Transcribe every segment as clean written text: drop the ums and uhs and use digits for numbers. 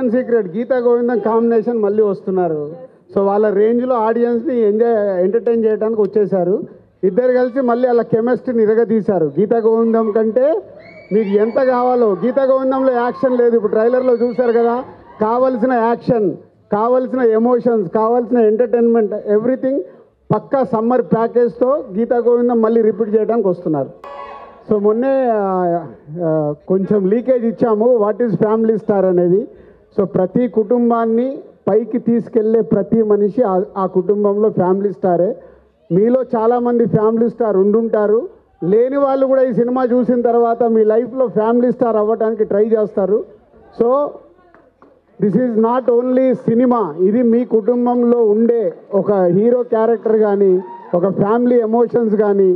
Open secret Gita గోవిందం combination మళ్ళీ వస్తున్నారు. So వాళ్ళ రేంజ్లో ఆడియన్స్ని ఎంటర్టైన్ చేయడానికి వచ్చేసారు. ఇద్దరు కలిసి మళ్ళీ వాళ్ళ కెమిస్ట్రీని ఇరగదీశారు. గీతా గోవిందం కంటే మీకు ఎంత కావాలో, గీతా గోవిందంలో యాక్షన్ లేదు, ఇప్పుడు ట్రైలర్లో చూశారు కదా. కావలసిన యాక్షన్, కావలసిన ఎమోషన్స్, కావాల్సిన ఎంటర్టైన్మెంట్, ఎవ్రీథింగ్ పక్కా సమ్మర్ ప్యాకేజ్తో గీతా గోవిందం మళ్ళీ రిపీట్ చేయడానికి వస్తున్నారు. సో మొన్నే కొంచెం లీకేజ్ ఇచ్చాము వాట్ ఈజ్ ఫ్యామిలీ స్టార్ అనేది. సో ప్రతి కుటుంబాన్ని పైకి తీసుకెళ్లే ప్రతి మనిషి ఆ కుటుంబంలో ఫ్యామిలీ స్టారే. మీలో చాలామంది ఫ్యామిలీ స్టార్ ఉండుంటారు, లేని వాళ్ళు కూడా ఈ సినిమా చూసిన తర్వాత మీ లైఫ్లో ఫ్యామిలీ స్టార్ అవ్వడానికి ట్రై చేస్తారు. So this is not only cinema, ఇది మీ కుటుంబంలో ఉండే ఒక హీరో క్యారెక్టర్ కానీ, ఒక ఫ్యామిలీ ఎమోషన్స్ కానీ.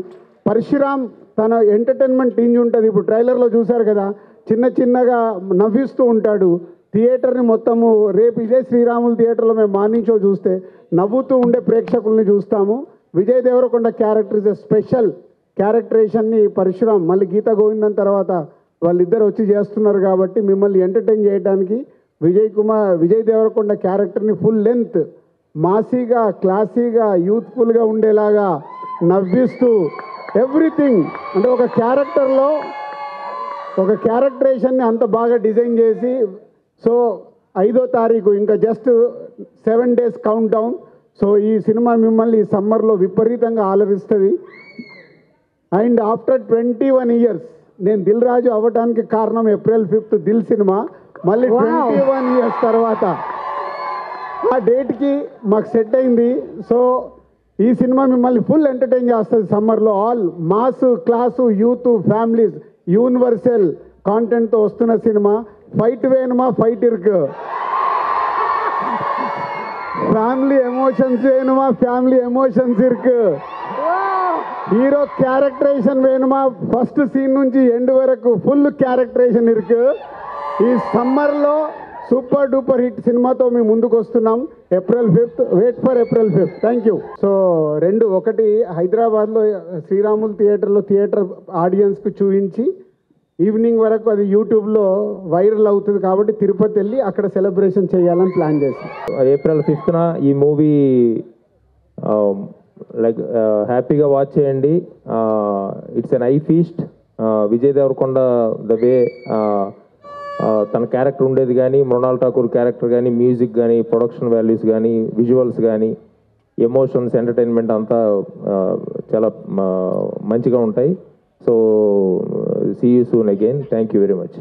పరశురామ్ తన ఎంటర్టైన్మెంట్ టీంజ్ ఉంటుంది. ఇప్పుడు ట్రైలర్లో చూశారు కదా, చిన్న చిన్నగా నవ్విస్తూ ఉంటాడు. థియేటర్ని మొత్తము రేపు ఇదే శ్రీరాములు థియేటర్లో మేము మార్నింగ్ షో చూస్తే నవ్వుతూ ఉండే ప్రేక్షకుల్ని చూస్తాము. Vijay Deverakonda character is a special క్యారెక్టరేషన్ని పరశురామ్ మళ్ళీ గీతా గోవిందం తర్వాత వాళ్ళిద్దరు వచ్చి చేస్తున్నారు కాబట్టి మిమ్మల్ని ఎంటర్టైన్ చేయడానికి విజయ్ దేవరకొండ క్యారెక్టర్ని ఫుల్ లెంత్ మాసీగా, క్లాసీగా, యూత్ఫుల్గా ఉండేలాగా నవ్విస్తూ ఎవ్రీథింగ్ అంటే ఒక క్యారెక్టర్లో ఒక క్యారెక్టరేషన్ని అంత బాగా డిజైన్ చేసి. సో 5వ తారీఖు ఇంకా just 7 days count down. So ఈ సినిమా మిమ్మల్ని ఈ సమ్మర్లో విపరీతంగా ఆలరిస్తుంది. అండ్ ఆఫ్టర్ 21 years నేను దిల్ రాజు అవ్వడానికి కారణం April 5th దిల్ సినిమా. మళ్ళీ 21 years తర్వాత ఆ డేట్కి మాకు సెట్ అయింది. సో ఈ సినిమా మిమ్మల్ని ఫుల్ ఎంటర్టైన్ చేస్తుంది సమ్మర్లో. All mass, class, youth, families, universal కాంటెంట్తో వస్తున్న సినిమా. ఫైట్ వేணுమా, ఫైట్ ఇருக்கு, ఫ్యామిలీ ఎమోషన్స్ వేணுమా, ఫ్యామిలీ ఎమోషన్స్ ఇருக்கு, హీరో క్యారెక్టరేషన్ వేணுమా, ఫస్ట్ సీన్ నుంచి ఎండ్ వరకు ఫుల్ క్యారెక్టరేషన్ ఇருக்கு. ఈ సమ్మర్లో సూపర్ డూపర్ హిట్ సినిమాతో మేము ముందుకు వస్తున్నాం. April 5th, wait for April 5th. Thank you. So ఒకటి హైదరాబాద్లో శ్రీరాములు థియేటర్లో థియేటర్ ఆడియన్స్కి చూపించి ఈవినింగ్ వరకు అది యూట్యూబ్లో వైరల్ అవుతుంది కాబట్టి తిరుపతి వెళ్ళి అక్కడ సెలబ్రేషన్ చేయాలని ప్లాన్ చేశాం. April 5th ఈ మూవీ లైక్ హ్యాపీగా వాచ్ చేయండి. It's an eye feast. Vijay Deverakonda the way తన క్యారెక్టర్ ఉండేది కానీ, మృణాల్ ఠాకూర్ క్యారెక్టర్ కానీ, మ్యూజిక్ కానీ, ప్రొడక్షన్ వాల్యూస్ కానీ, విజువల్స్ కానీ, ఎమోషన్స్, ఎంటర్టైన్మెంట్ అంతా చాలా మంచిగా ఉంటాయి. So see you soon again. Thank you very much.